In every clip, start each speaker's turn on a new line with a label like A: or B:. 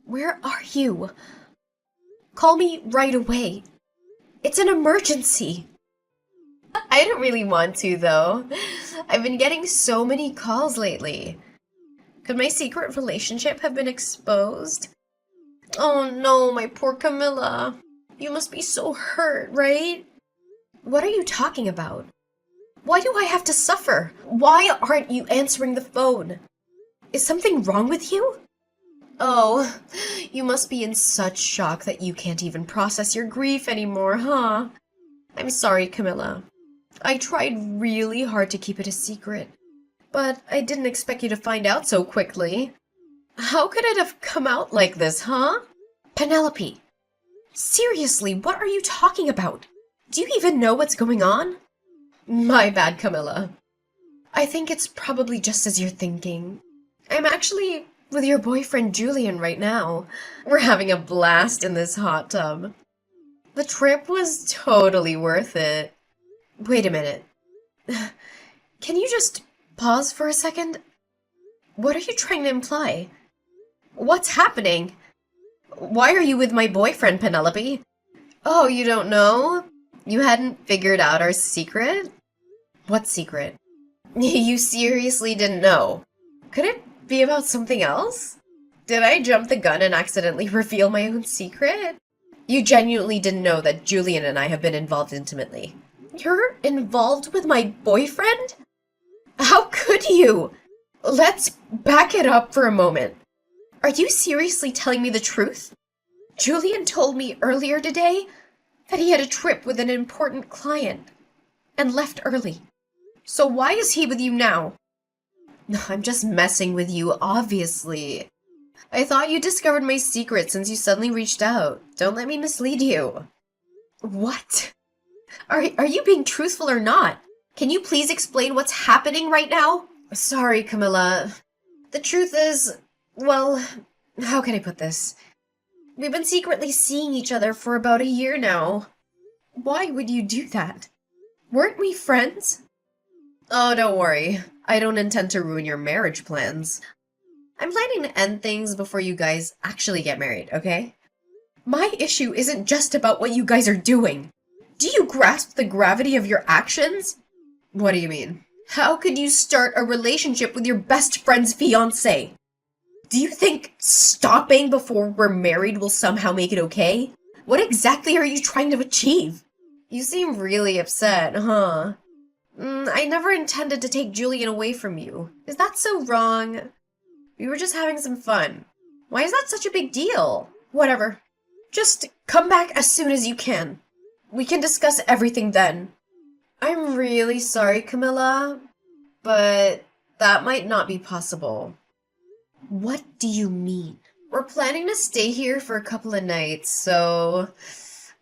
A: Where are you? Call me right away. It's an emergency. I don't really want to, though. I've been getting so many calls lately. Could my secret relationship have been exposed? Oh no, my poor Camilla. You must be so hurt, right? What are you talking about? Why do I have to suffer? Why aren't you answering the phone? Is something wrong with you? Oh, you must be in such shock that you can't even process your grief anymore, huh? I'm sorry, Camilla. I tried really hard to keep it a secret, but I didn't expect you to find out so quickly. How could it have come out like this, huh? Penelope, seriously, what are you talking about? Do you even know what's going on? My bad, Camilla. I think it's probably just as you're thinking. I'm actually with your boyfriend Julian right now. We're having a blast in this hot tub. The trip was totally worth it. Wait a minute. Can you just pause for a second? What are you trying to imply? What's happening? Why are you with my boyfriend, Penelope? Oh, you don't know? You hadn't figured out our secret? What secret? You seriously didn't know? Could it be about something else? Did I jump the gun and accidentally reveal my own secret? You genuinely didn't know that Julian and I have been involved intimately. You're involved with my boyfriend? How could you? Let's back it up for a moment. Are you seriously telling me the truth? Julian told me earlier today that he had a trip with an important client and left early. So why is he with you now? I'm just messing with you, obviously. I thought you discovered my secret since you suddenly reached out. Don't let me mislead you. What? Are you being truthful or not? Can you please explain what's happening right now? Sorry, Camilla. The truth is, well, how can I put this? We've been secretly seeing each other for about a year now. Why would you do that? Weren't we friends? Oh, don't worry. I don't intend to ruin your marriage plans. I'm planning to end things before you guys actually get married, okay? My issue isn't just about what you guys are doing. Do you grasp the gravity of your actions? What do you mean? How could you start a relationship with your best friend's fiancé? Do you think stopping before we're married will somehow make it okay? What exactly are you trying to achieve? You seem really upset, huh? I never intended to take Julian away from you. Is that so wrong? We were just having some fun. Why is that such a big deal? Whatever. Just come back as soon as you can. We can discuss everything then. I'm really sorry, Camilla, but that might not be possible. What do you mean? We're planning to stay here for a couple of nights, so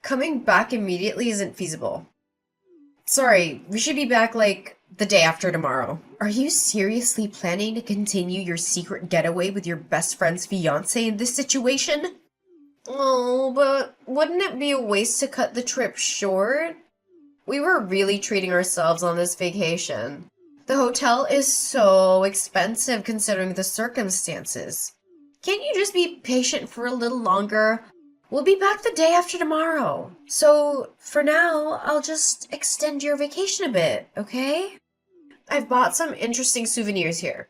A: coming back immediately isn't feasible. Sorry, we should be back like the day after tomorrow. Are you seriously planning to continue your secret getaway with your best friend's fiancé in this situation? Oh, but wouldn't it be a waste to cut the trip short? We were really treating ourselves on this vacation. The hotel is so expensive considering the circumstances. Can't you just be patient for a little longer? We'll be back the day after tomorrow. So, for now, I'll just extend your vacation a bit, okay? I've bought some interesting souvenirs here.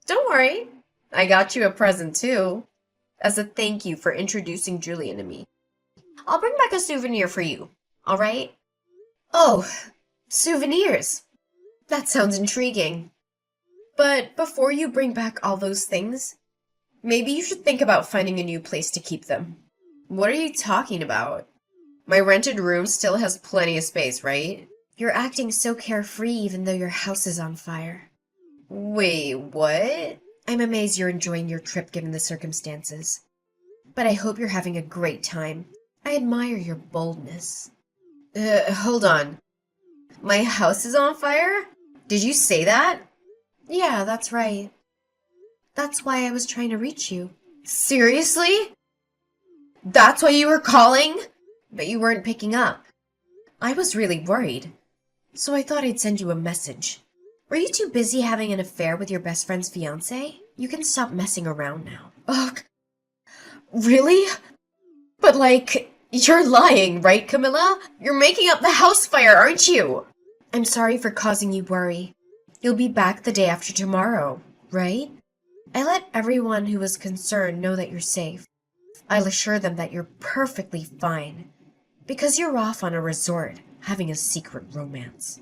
A: Don't worry, I got you a present too, as a thank you for introducing Julian to me. I'll bring back a souvenir for you, alright? Oh, souvenirs. That sounds intriguing. But before you bring back all those things, maybe you should think about finding a new place to keep them. What are you talking about? My rented room still has plenty of space, right? You're acting so carefree even though your house is on fire. Wait, what? I'm amazed you're enjoying your trip given the circumstances. But I hope you're having a great time. I admire your boldness. Hold on. My house is on fire? Did you say that? Yeah, that's right. That's why I was trying to reach you. Seriously? That's why you were calling? But you weren't picking up. I was really worried, so I thought I'd send you a message. Were you too busy having an affair with your best friend's fiancé? You can stop messing around now. Ugh. Really? But you're lying, right, Camilla? You're making up the house fire, aren't you? I'm sorry for causing you worry. You'll be back the day after tomorrow, right? I let everyone who was concerned know that you're safe. I'll assure them that you're perfectly fine. Because you're off on a resort, having a secret romance.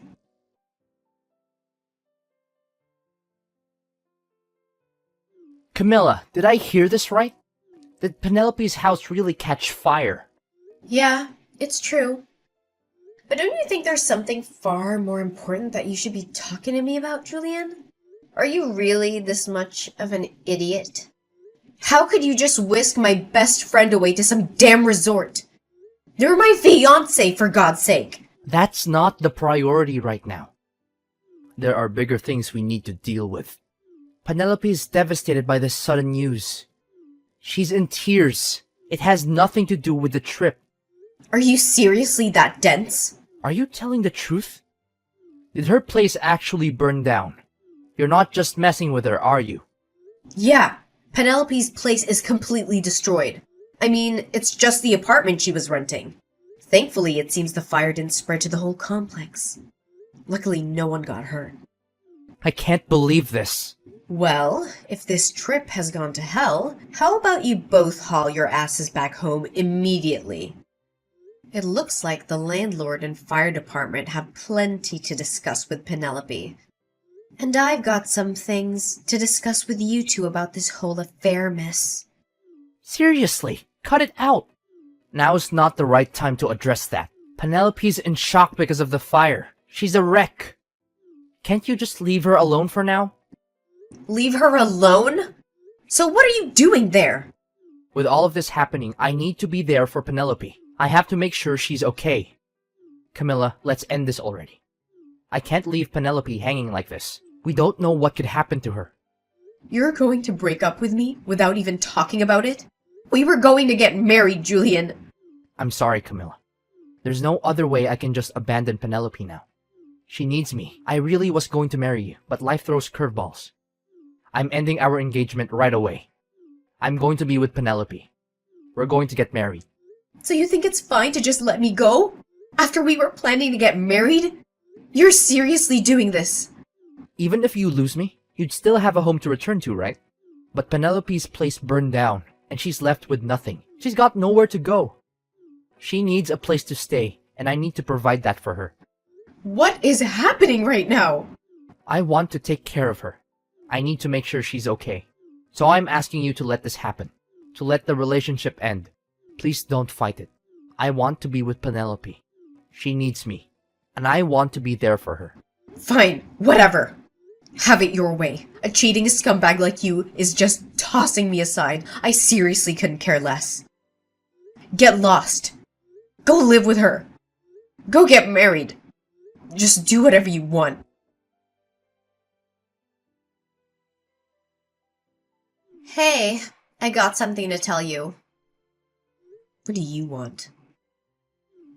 B: Camilla, did I hear this right? Did Penelope's house really catch fire?
A: Yeah, it's true. But don't you think there's something far more important that you should be talking to me about, Julian? Are you really this much of an idiot? How could you just whisk my best friend away to some damn resort? You're my fiancé, for God's sake!
B: That's not the priority right now. There are bigger things we need to deal with. Penelope is devastated by this sudden news. She's in tears. It has nothing to do with the trip.
A: Are you seriously that dense?
B: Are you telling the truth? Did her place actually burn down? You're not just messing with her, are you?
A: Yeah, Penelope's place is completely destroyed. I mean, it's just the apartment she was renting. Thankfully, it seems the fire didn't spread to the whole complex. Luckily, no one got hurt.
B: I can't believe this.
A: Well, if this trip has gone to hell, how about you both haul your asses back home immediately? It looks like the landlord and fire department have plenty to discuss with Penelope. And I've got some things to discuss with you two about this whole affair, miss.
B: Seriously, cut it out. Now's not the right time to address that. Penelope's in shock because of the fire. She's a wreck. Can't you just leave her alone for now?
A: Leave her alone? So what are you doing there?
B: With all of this happening, I need to be there for Penelope. I have to make sure she's okay. Camilla, let's end this already. I can't leave Penelope hanging like this. We don't know what could happen to her.
A: You're going to break up with me without even talking about it? We were going to get married, Julian.
B: I'm sorry, Camilla. There's no other way I can just abandon Penelope now. She needs me. I really was going to marry you, but life throws curveballs. I'm ending our engagement right away. I'm going to be with Penelope. We're going to get married.
A: So you think it's fine to just let me go? After we were planning to get married? You're seriously doing this?
B: Even if you lose me, you'd still have a home to return to, right? But Penelope's place burned down, and she's left with nothing. She's got nowhere to go. She needs a place to stay, and I need to provide that for her.
A: What is happening right now?
B: I want to take care of her. I need to make sure she's okay. So I'm asking you to let this happen. To let the relationship end. Please don't fight it. I want to be with Penelope. She needs me. And I want to be there for her.
A: Fine, whatever. Have it your way. A cheating scumbag like you is just tossing me aside. I seriously couldn't care less. Get lost. Go live with her. Go get married. Just do whatever you want. Hey, I got something to tell you. What do you want?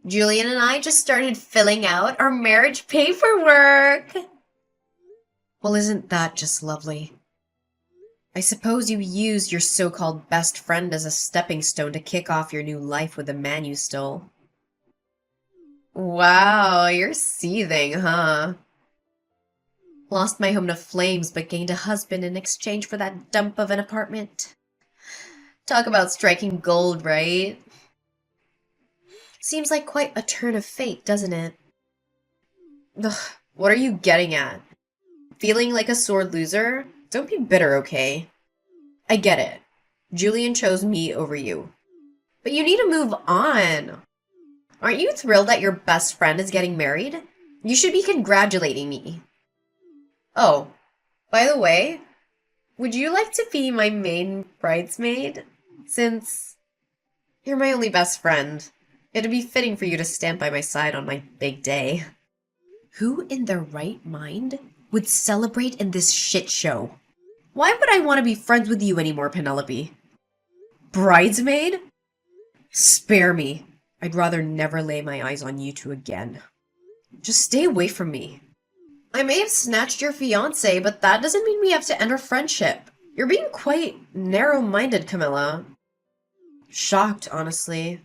A: Julian and I just started filling out our marriage paperwork. Well, isn't that just lovely? I suppose you used your so-called best friend as a stepping stone to kick off your new life with the man you stole. Wow, you're seething, huh? Lost my home to flames, but gained a husband in exchange for that dump of an apartment. Talk about striking gold, right? Seems like quite a turn of fate, doesn't it? Ugh, what are you getting at? Feeling like a sore loser? Don't be bitter, okay? I get it. Julian chose me over you. But you need to move on. Aren't you thrilled that your best friend is getting married? You should be congratulating me. Oh, by the way, would you like to be my main bridesmaid? Since you're my only best friend, it'd be fitting for you to stand by my side on my big day. Who in their right mind would celebrate in this shit show? Why would I want to be friends with you anymore, Penelope? Bridesmaid? Spare me. I'd rather never lay my eyes on you two again. Just stay away from me. I may have snatched your fiancé, but that doesn't mean we have to end our friendship. You're being quite narrow-minded, Camilla. Shocked, honestly.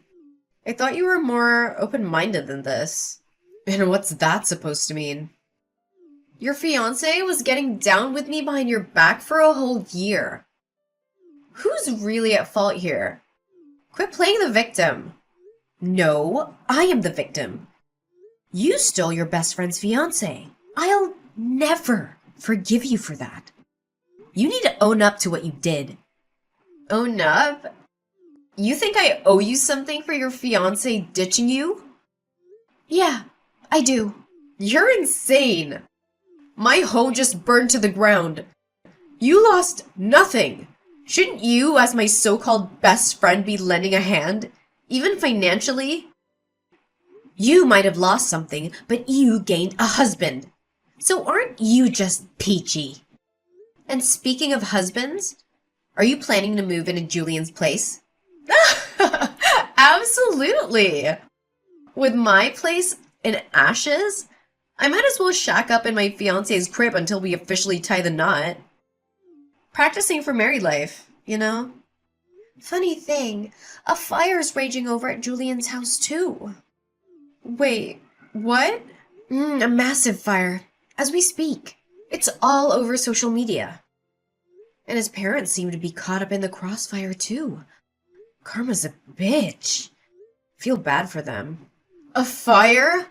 A: I thought you were more open-minded than this. And what's that supposed to mean? Your fiancé was getting down with me behind your back for a whole year. Who's really at fault here? Quit playing the victim. No, I am the victim. You stole your best friend's fiancé. I'll never forgive you for that. You need to own up to what you did. Own up? You think I owe you something for your fiancé ditching you? Yeah, I do. You're insane. My home just burned to the ground. You lost nothing. Shouldn't you, as my so-called best friend, be lending a hand? Even financially? You might have lost something, but you gained a husband. So aren't you just peachy? And speaking of husbands, are you planning to move into Julian's place? Absolutely! With my place in ashes, I might as well shack up in my fiancé's crib until we officially tie the knot. Practicing for married life, you know? Funny thing, a fire's raging over at Julian's house too. Wait, what? A massive fire. As we speak. It's all over social media. And his parents seem to be caught up in the crossfire too. Karma's a bitch. Feel bad for them. A fire?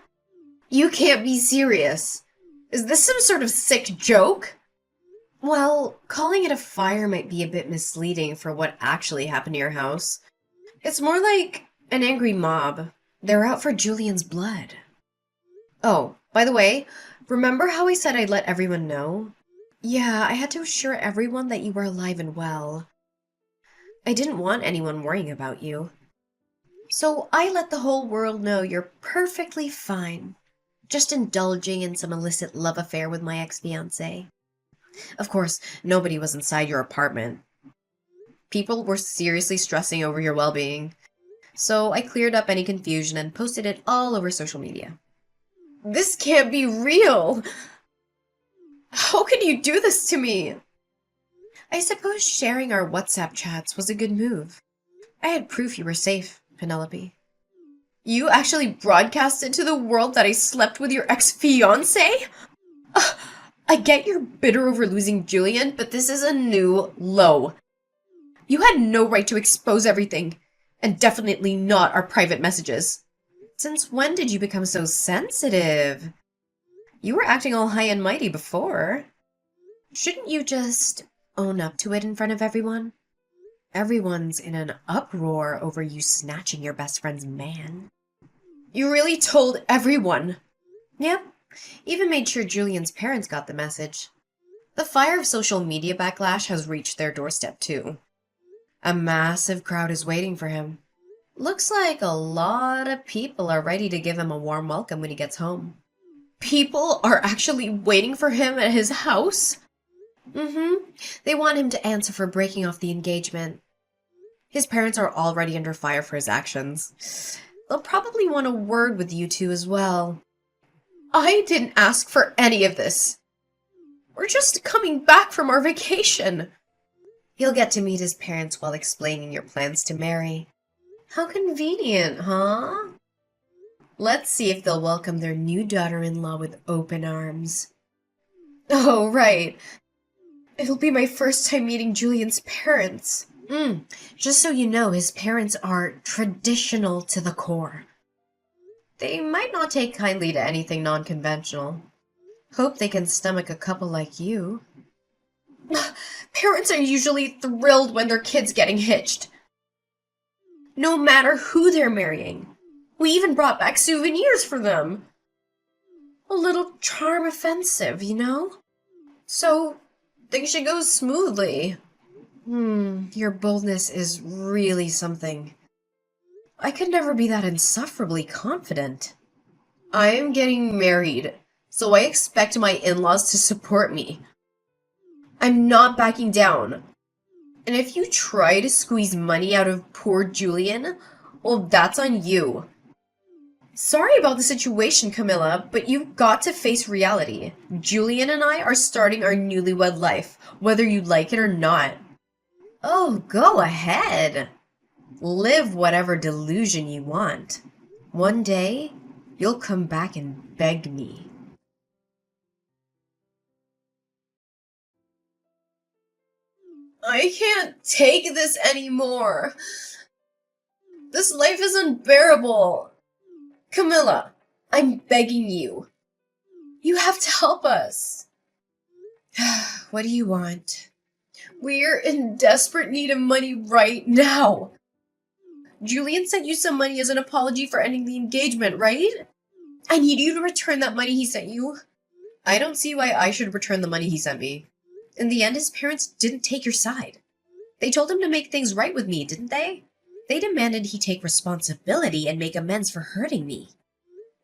A: You can't be serious. Is this some sort of sick joke? Well, calling it a fire might be a bit misleading for what actually happened to your house. It's more like an angry mob. They're out for Julian's blood. Oh, by the way, remember how I said I'd let everyone know? Yeah, I had to assure everyone that you were alive and well. I didn't want anyone worrying about you. So I let the whole world know you're perfectly fine. Just indulging in some illicit love affair with my ex-fiancé. Of course, nobody was inside your apartment. People were seriously stressing over your well-being. So I cleared up any confusion and posted it all over social media. This can't be real! How can you do this to me? I suppose sharing our WhatsApp chats was a good move. I had proof you were safe, Penelope. You actually broadcasted to the world that I slept with your ex-fiancé? I get you're bitter over losing Julian, but this is a new low. You had no right to expose everything, and definitely not our private messages. Since when did you become so sensitive? You were acting all high and mighty before. Shouldn't you just own up to it in front of everyone? Everyone's in an uproar over you snatching your best friend's man. You really told everyone? Yep. Even made sure Julian's parents got the message. The fire of social media backlash has reached their doorstep too. A massive crowd is waiting for him. Looks like a lot of people are ready to give him a warm welcome when he gets home. People are actually waiting for him at his house? They want him to answer for breaking off the engagement. His parents are already under fire for his actions. They'll probably want a word with you two as well. I didn't ask for any of this. We're just coming back from our vacation. He'll get to meet his parents while explaining your plans to marry. How convenient, huh? Let's see if they'll welcome their new daughter-in-law with open arms. Oh, right. It'll be my first time meeting Julian's parents. Just so you know, his parents are traditional to the core. They might not take kindly to anything non-conventional. Hope they can stomach a couple like you. Parents are usually thrilled when their kid's getting hitched. No matter who they're marrying. We even brought back souvenirs for them. A little charm offensive, you know? So, things should go smoothly. Your boldness is really something. I could never be that insufferably confident. I am getting married, so I expect my in-laws to support me. I'm not backing down. And if you try to squeeze money out of poor Julian, well, that's on you. Sorry about the situation, Camilla, but you've got to face reality. Julian and I are starting our newlywed life, whether you like it or not. Oh, go ahead. Live whatever delusion you want. One day, you'll come back and beg me. I can't take this anymore. This life is unbearable. Camilla, I'm begging you. You have to help us. What do you want? We're in desperate need of money right now. Julian sent you some money as an apology for ending the engagement, right? I need you to return that money he sent you. I don't see why I should return the money he sent me. In the end, his parents didn't take your side. They told him to make things right with me, didn't they? They demanded he take responsibility and make amends for hurting me.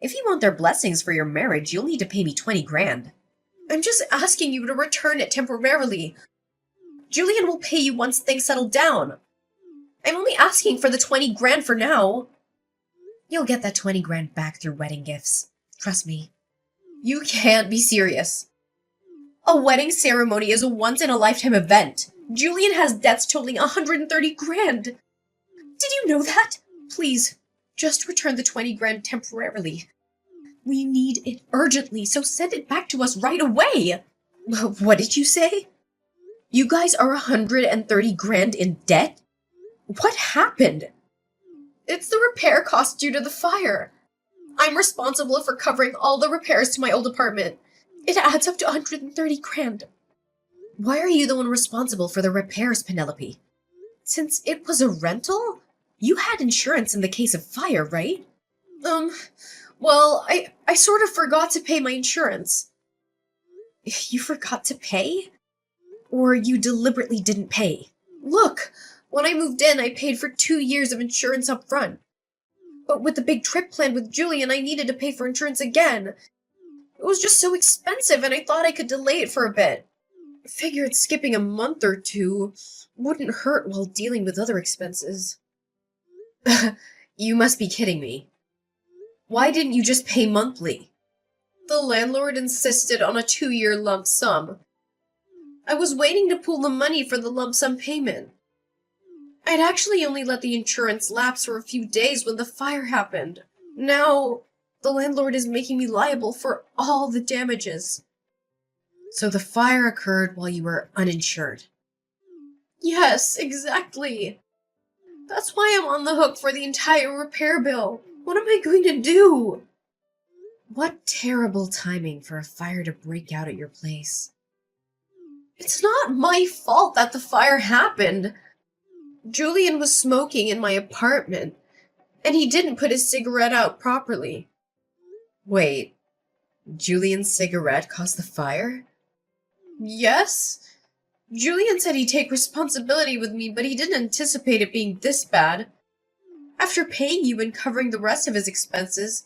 A: If you want their blessings for your marriage, you'll need to pay me 20 grand. I'm just asking you to return it temporarily. Julian will pay you once things settle down. I'm only asking for the 20 grand for now. You'll get that 20 grand back through wedding gifts. Trust me. You can't be serious. A wedding ceremony is a once-in-a-lifetime event. Julian has debts totaling 130 grand. Did you know that? Please, just return the 20 grand temporarily. We need it urgently, so send it back to us right away. What did you say? You guys are 130 grand in debt? What happened? It's the repair costs due to the fire. I'm responsible for covering all the repairs to my old apartment. It adds up to 130 grand. Why are you the one responsible for the repairs, Penelope? Since it was a rental, you had insurance in the case of fire, right? Well, I sort of forgot to pay my insurance. You forgot to pay? Or you deliberately didn't pay? Look, when I moved in, I paid for 2 years of insurance up front. But with the big trip planned with Julian, I needed to pay for insurance again. It was just so expensive, and I thought I could delay it for a bit. I figured skipping a month or two wouldn't hurt while dealing with other expenses. You must be kidding me. Why didn't you just pay monthly? The landlord insisted on a 2-year lump sum. I was waiting to pool the money for the lump sum payment. I'd actually only let the insurance lapse for a few days when the fire happened. Now, the landlord is making me liable for all the damages. So the fire occurred while you were uninsured? Yes, exactly. That's why I'm on the hook for the entire repair bill. What am I going to do? What terrible timing for a fire to break out at your place. It's not my fault that the fire happened. Julian was smoking in my apartment, and he didn't put his cigarette out properly. Wait, Julian's cigarette caused the fire? Yes. Julian said he'd take responsibility with me, but he didn't anticipate it being this bad. After paying you and covering the rest of his expenses,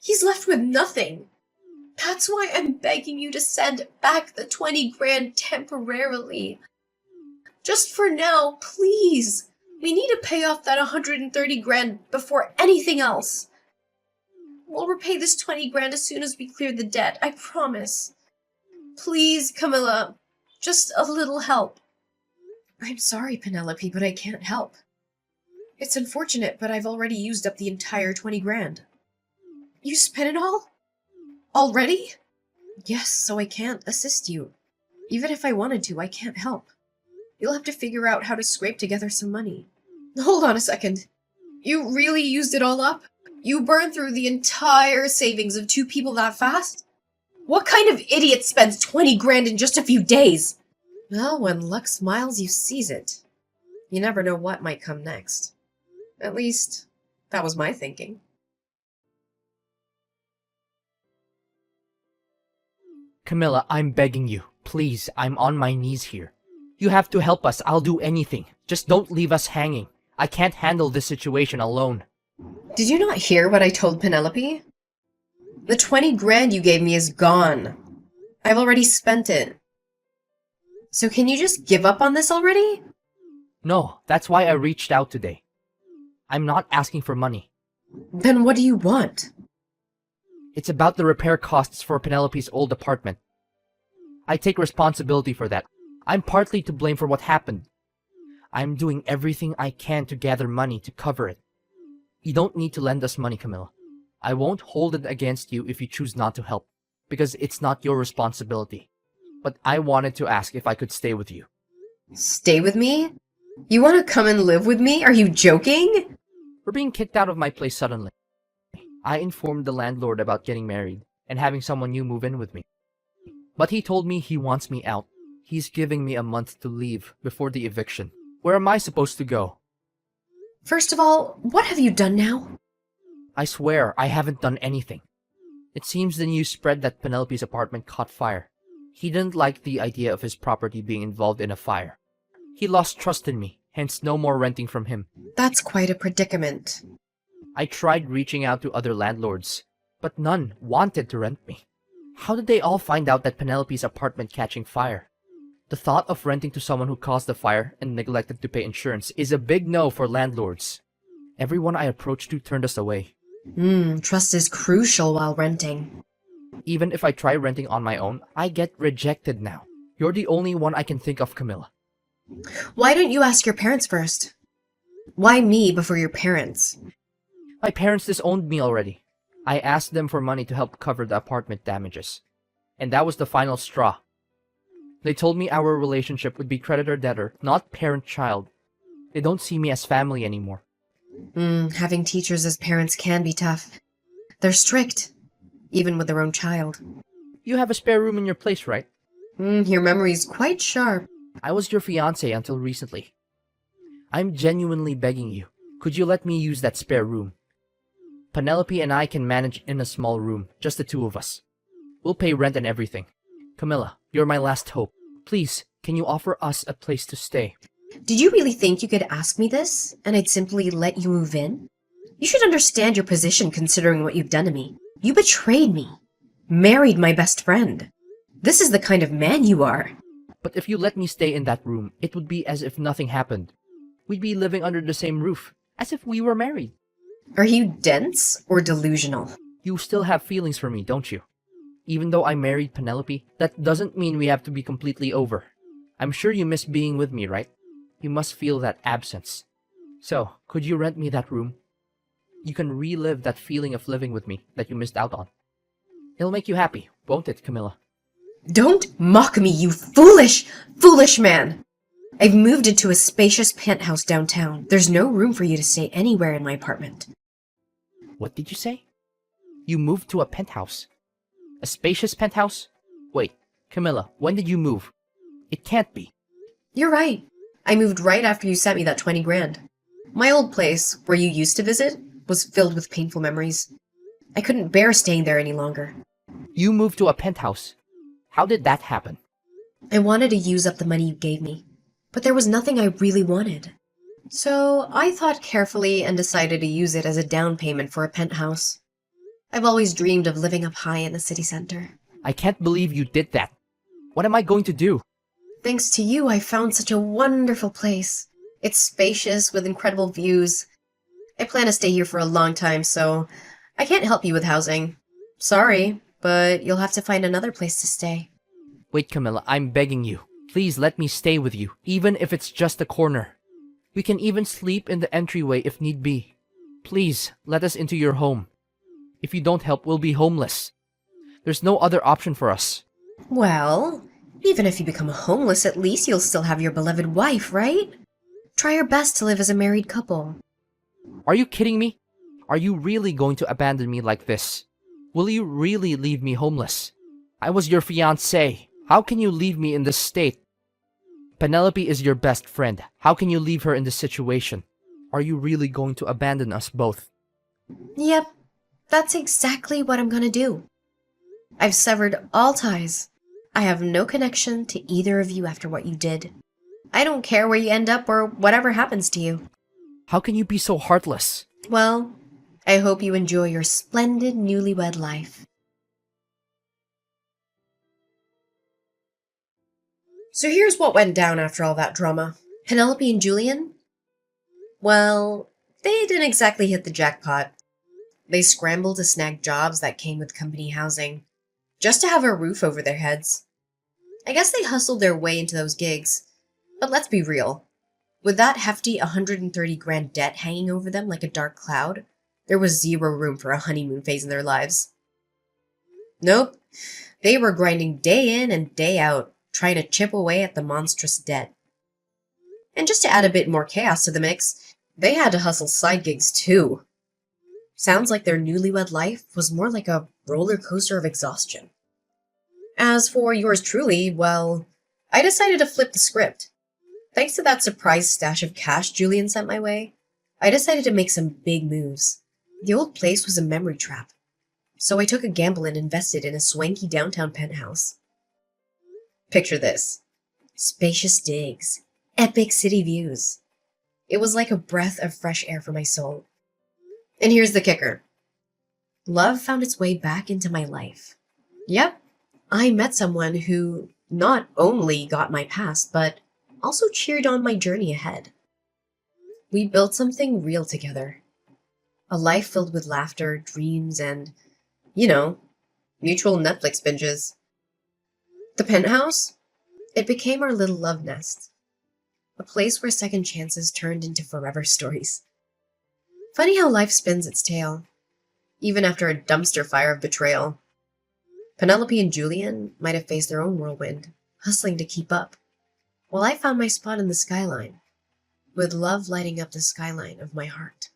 A: he's left with nothing. That's why I'm begging you to send back the 20 grand temporarily. Just for now, please. We need to pay off that 130 grand before anything else. We'll repay this 20 grand as soon as we clear the debt, I promise. Please, Camilla, just a little help. I'm sorry, Penelope, but I can't help. It's unfortunate, but I've already used up the entire 20 grand. You spent it all? Already? Yes, so I can't assist you. Even if I wanted to, I can't help. You'll have to figure out how to scrape together some money. Hold on a second. You really used it all up? You burned through the entire savings of 2 people that fast? What kind of idiot spends 20 grand in just a few days? Well, when luck smiles, you seize it. You never know what might come next. At least, that was my thinking.
B: Camilla, I'm begging you. Please, I'm on my knees here. You have to help us. I'll do anything. Just don't leave us hanging. I can't handle this situation alone.
A: Did you not hear what I told Penelope? The 20 grand you gave me is gone. I've already spent it. So can you just give up on this already?
B: No, that's why I reached out today. I'm not asking for money.
A: Then what do you want?
B: It's about the repair costs for Penelope's old apartment. I take responsibility for that. I'm partly to blame for what happened. I'm doing everything I can to gather money to cover it. You don't need to lend us money, Camilla. I won't hold it against you if you choose not to help, because it's not your responsibility. But I wanted to ask if I could stay with you.
A: Stay with me? You want to come and live with me? Are you joking?
B: We're being kicked out of my place suddenly. I informed the landlord about getting married and having someone new move in with me. But he told me he wants me out. He's giving me a month to leave before the eviction. Where am I supposed to go?
A: First of all, what have you done now?
B: I swear, I haven't done anything. It seems the news spread that Penelope's apartment caught fire. He didn't like the idea of his property being involved in a fire. He lost trust in me, hence no more renting from him.
A: That's quite a predicament.
B: I tried reaching out to other landlords, but none wanted to rent me. How did they all find out that Penelope's apartment catching fire? The thought of renting to someone who caused the fire and neglected to pay insurance is a big no for landlords. Everyone I approached to turned us away.
A: Trust is crucial while renting.
B: Even if I try renting on my own, I get rejected now. You're the only one I can think of, Camilla.
A: Why don't you ask your parents first? Why me before your parents?
B: My parents disowned me already. I asked them for money to help cover the apartment damages. And that was the final straw. They told me our relationship would be creditor-debtor, not parent-child. They don't see me as family anymore.
A: Having teachers as parents can be tough. They're strict, even with their own child.
B: You have a spare room in your place, right?
A: Your memory's quite sharp.
B: I was your fiancé until recently. I'm genuinely begging you. Could you let me use that spare room? Penelope and I can manage in a small room, just the two of us. We'll pay rent and everything. Camilla, you're my last hope. Please, can you offer us a place to stay?
A: Did you really think you could ask me this, and I'd simply let you move in? You should understand your position considering what you've done to me. You betrayed me. Married my best friend. This is the kind of man you are.
B: But if you let me stay in that room, it would be as if nothing happened. We'd be living under the same roof, as if we were married.
A: Are you dense or delusional?
B: You still have feelings for me, don't you? Even though I married Penelope, that doesn't mean we have to be completely over. I'm sure you miss being with me, right? You must feel that absence. So, could you rent me that room? You can relive that feeling of living with me that you missed out on. It'll make you happy, won't it, Camilla?
A: Don't mock me, you foolish, foolish man! I've moved into a spacious penthouse downtown. There's no room for you to stay anywhere in my apartment.
B: What did you say? You moved to a penthouse? A spacious penthouse? Wait, Camilla, when did you move? It can't be.
A: You're right. I moved right after you sent me that 20 grand. My old place, where you used to visit, was filled with painful memories. I couldn't bear staying there any longer.
B: You moved to a penthouse? How did that happen?
A: I wanted to use up the money you gave me, but there was nothing I really wanted. So I thought carefully and decided to use it as a down payment for a penthouse. I've always dreamed of living up high in the city center.
B: I can't believe you did that. What am I going to do?
A: Thanks to you, I found such a wonderful place. It's spacious with incredible views. I plan to stay here for a long time, so I can't help you with housing. Sorry, but you'll have to find another place to stay.
B: Wait, Camilla, I'm begging you. Please let me stay with you, even if it's just a corner. We can even sleep in the entryway if need be. Please, let us into your home. If you don't help, we'll be homeless. There's no other option for us.
A: Well, even if you become homeless, at least you'll still have your beloved wife, right? Try your best to live as a married couple.
B: Are you kidding me? Are you really going to abandon me like this? Will you really leave me homeless? I was your fiancé. How can you leave me in this state? Penelope is your best friend. How can you leave her in this situation? Are you really going to abandon us both?
A: Yep, that's exactly what I'm gonna do. I've severed all ties. I have no connection to either of you after what you did. I don't care where you end up or whatever happens to you.
B: How can you be so heartless?
A: Well, I hope you enjoy your splendid newlywed life. So here's what went down after all that drama. Penelope and Julian? Well, they didn't exactly hit the jackpot. They scrambled to snag jobs that came with company housing, just to have a roof over their heads. I guess they hustled their way into those gigs. But let's be real. With that hefty 130 grand debt hanging over them like a dark cloud, there was zero room for a honeymoon phase in their lives. Nope. They were grinding day in and day out, trying to chip away at the monstrous debt. And just to add a bit more chaos to the mix, they had to hustle side gigs too. Sounds like their newlywed life was more like a roller coaster of exhaustion. As for yours truly, well, I decided to flip the script. Thanks to that surprise stash of cash Julian sent my way, I decided to make some big moves. The old place was a memory trap, so I took a gamble and invested in a swanky downtown penthouse. Picture this. Spacious digs, epic city views. It was like a breath of fresh air for my soul. And here's the kicker. Love found its way back into my life. Yep, I met someone who not only got my past, but also cheered on my journey ahead. We built something real together. A life filled with laughter, dreams, and, mutual Netflix binges. The penthouse? It became our little love nest. A place where second chances turned into forever stories. Funny how life spins its tale, even after a dumpster fire of betrayal. Penelope and Julian might have faced their own whirlwind, hustling to keep up, while I found my spot in the skyline, with love lighting up the skyline of my heart.